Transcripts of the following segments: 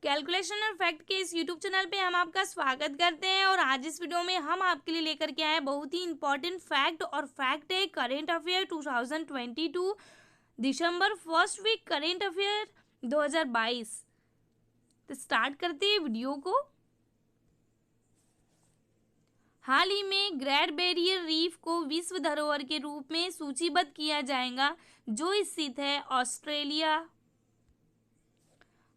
Calculation और fact के इस यूट्यूब चैनल पे हम आपका स्वागत करते हैं। और आज इस वीडियो में हम आपके लिए लेकर के आए बहुत ही इंपॉर्टेंट फैक्ट। और फैक्ट है करेंट अफेयर 2022 दिसंबर फर्स्ट वीक करेंट अफेयर 2022। तो स्टार्ट करते हैं वीडियो को। हाल ही में ग्रेट बैरियर रीफ को विश्व धरोहर के रूप में सूचीबद्ध किया जाएगा, जो स्थित है ऑस्ट्रेलिया।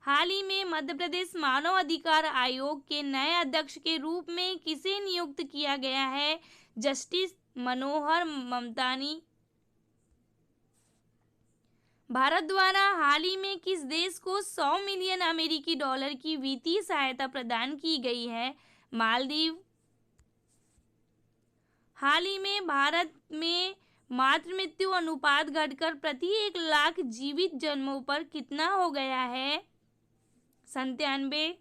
हाल ही में मध्य प्रदेश मानव अधिकार आयोग के नए अध्यक्ष के रूप में किसे नियुक्त किया गया है? जस्टिस मनोहर ममतानी। भारत द्वारा हाल ही में किस देश को 100 मिलियन अमेरिकी डॉलर की वित्तीय सहायता प्रदान की गई है? मालदीव। हाल ही में भारत में मातृ मृत्यु अनुपात घटकर प्रति 1 लाख जीवित जन्मों पर कितना हो गया है? 97।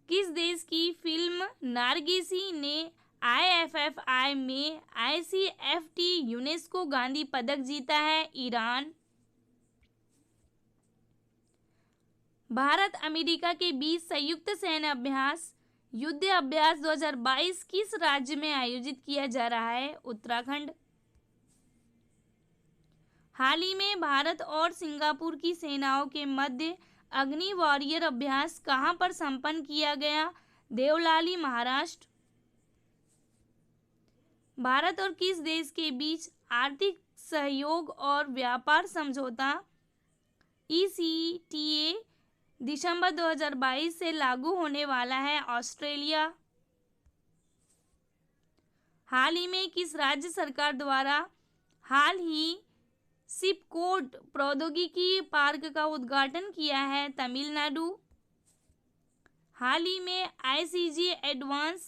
किस देश की फिल्म नारगिसी ने IFFI में ICFT यूनेस्को गांधी पदक जीता है? ईरान। भारत अमेरिका के बीच संयुक्त सैन्य अभ्यास युद्ध अभ्यास 2022 किस राज्य में आयोजित किया जा रहा है? उत्तराखंड। हाल ही में भारत और सिंगापुर की सेनाओं के मध्य अग्नि वॉरियर अभ्यास कहां पर संपन्न किया गया? देवलाली, महाराष्ट्र। भारत और किस देश के बीच आर्थिक सहयोग और व्यापार समझौता ECTA दिसंबर 2022 से लागू होने वाला है? ऑस्ट्रेलिया। हाल ही में किस राज्य सरकार द्वारा हाल ही शिपकोट प्रौद्योगिकी पार्क का उद्घाटन किया है? तमिलनाडु। हाल ही में ICG advance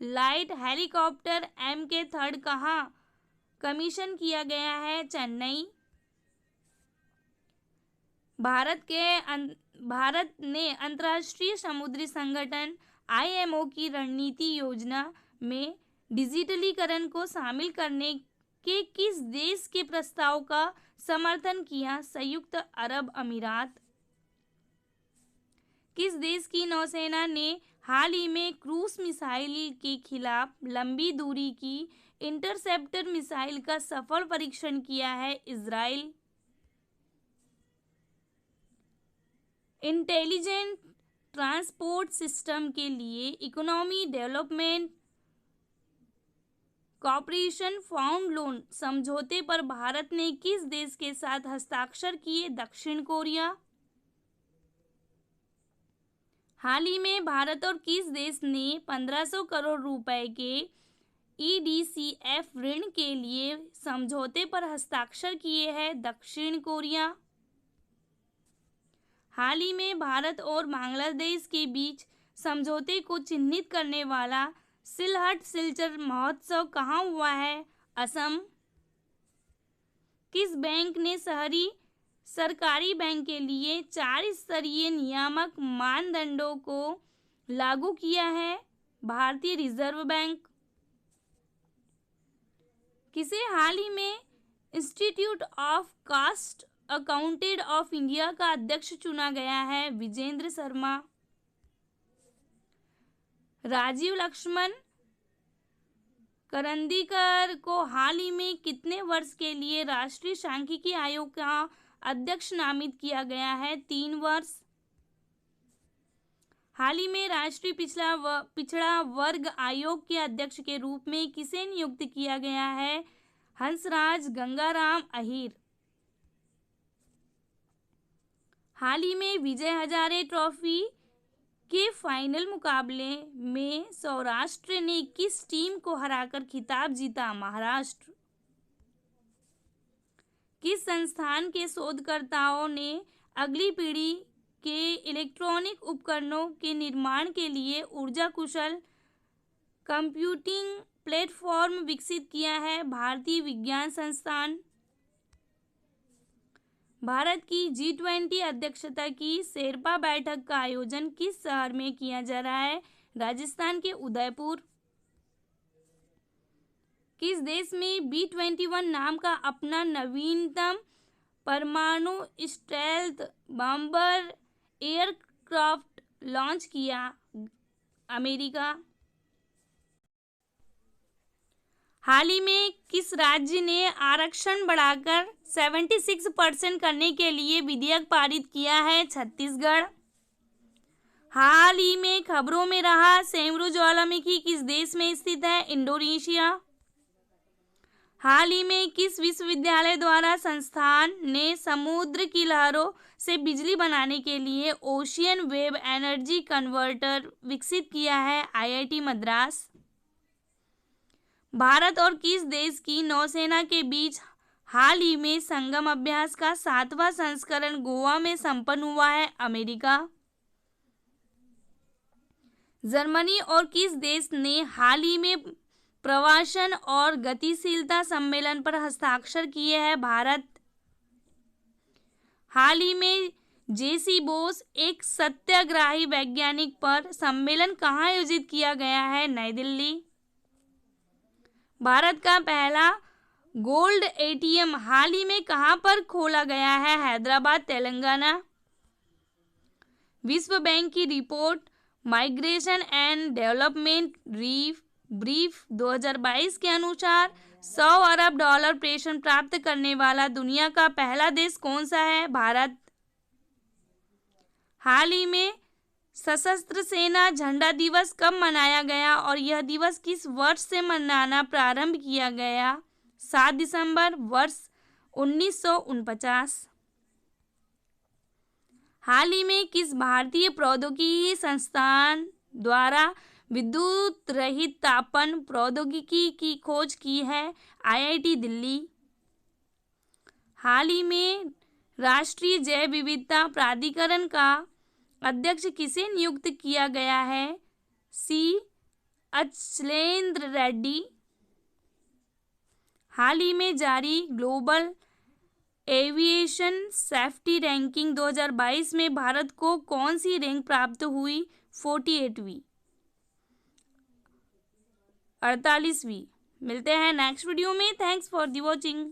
light helicopter MK3 कहाँ कमीशन किया गया है? चेन्नई। भारत ने अंतर्राष्ट्रीय समुद्री संगठन IMO की रणनीति योजना में डिजिटलीकरण को शामिल करने के किस देश के प्रस्ताव का समर्थन किया? संयुक्त अरब अमीरात। किस देश की नौसेना ने हाल ही में क्रूज मिसाइल के खिलाफ लंबी दूरी की इंटरसेप्टर मिसाइल का सफल परीक्षण किया है? इजराइल। इंटेलिजेंट ट्रांसपोर्ट सिस्टम के लिए economy development corporation found loan समझौते पर भारत ने किस देश के साथ हस्ताक्षर किए? दक्षिण कोरिया। हाल ही में भारत और किस देश ने 1500 करोड़ रुपए के EDCF ऋण के लिए समझौते पर हस्ताक्षर किए हैं? दक्षिण कोरिया। हाल ही में भारत और बांग्लादेश के बीच समझौते को चिन्हित करने वाला सिलहट सिलचर महोत्सव कहाँ हुआ है? असम। किस बैंक ने शहरी सरकारी बैंक के लिए 4 स्तरीय नियामक मानदंडों को लागू किया है? भारतीय रिजर्व बैंक। किसे हाल ही में institute of cast accountant of India का अध्यक्ष चुना गया है? विजेंद्र शर्मा। राजीव लक्ष्मण करंदीकर को हाल ही में कितने वर्ष के लिए राष्ट्रीय सांख्यिकी आयोग का अध्यक्ष नामित किया गया है? 3 वर्ष। हाल ही में राष्ट्रीय पिछड़ा वर्ग आयोग के अध्यक्ष के रूप में किसे नियुक्त किया गया है? हंसराज गंगाराम अहीर। हाल ही में विजय हजारे ट्रॉफी के फाइनल मुकाबले में सौराष्ट्र ने किस टीम को हराकर खिताब जीता? महाराष्ट्र। किस संस्थान के शोधकर्ताओं ने अगली पीढ़ी के इलेक्ट्रॉनिक उपकरणों के निर्माण के लिए ऊर्जा कुशल कंप्यूटिंग प्लेटफॉर्म विकसित किया है? भारतीय विज्ञान संस्थान। भारत की G20 अध्यक्षता की शेरपा बैठक का आयोजन किस शहर में किया जा रहा है? राजस्थान के उदयपुर। किस देश में B21 नाम का अपना नवीनतम परमाणु स्टेल्थ बॉम्बर एयरक्राफ्ट लॉन्च किया? अमेरिका। हाल ही में किस राज्य ने आरक्षण बढ़ाकर 76% करने के लिए विधेयक पारित किया है? छत्तीसगढ़। हाल ही में खबरों में रहा सेमरू ज्वालामुखी किस देश में स्थित है? इंडोनेशिया। हाल ही में किस विश्वविद्यालय द्वारा संस्थान ने समुद्र की लहरों से बिजली बनाने के लिए ओशियन वेव एनर्जी कन्वर्टर विकसित किया है? आईआईटी मद्रास। भारत और किस देश की नौसेना के बीच हाल ही में संगम अभ्यास का 7वां संस्करण गोवा में संपन्न हुआ है? अमेरिका। जर्मनी और किस देश ने हाल ही में प्रवासन और गतिशीलता सम्मेलन पर हस्ताक्षर किए हैं? भारत। हाल ही में जेसी बोस एक सत्याग्रही वैज्ञानिक पर सम्मेलन कहाँ आयोजित किया गया है? नई दिल्ली। भारत का पहला गोल्ड एटीएम हाल ही में कहां पर खोला गया है? हैदराबाद, तेलंगाना। विश्व बैंक की report migration and development brief 2022 के अनुसार $100 अरब प्रेषण प्राप्त करने वाला दुनिया का पहला देश कौन सा है? भारत। हाल ही में सशस्त्र सेना झंडा दिवस कब मनाया गया और यह दिवस किस वर्ष से मनाना प्रारंभ किया गया? 7 दिसंबर वर्ष 1949। हाल ही में किस भारतीय प्रौद्योगिकी संस्थान द्वारा विद्युत रहित तापन प्रौद्योगिकी की खोज की है? आईआईटी दिल्ली। हाल ही में राष्ट्रीय जैव विविधता प्राधिकरण का अध्यक्ष किसे नियुक्त किया गया है? सी अचलेंद्र रेड्डी। हाल ही में जारी ग्लोबल एविएशन सेफ्टी रैंकिंग 2022 में भारत को कौन सी रैंक प्राप्त हुई? 48वीं, 48वीं। मिलते हैं नेक्स्ट वीडियो में। Thanks for the watching.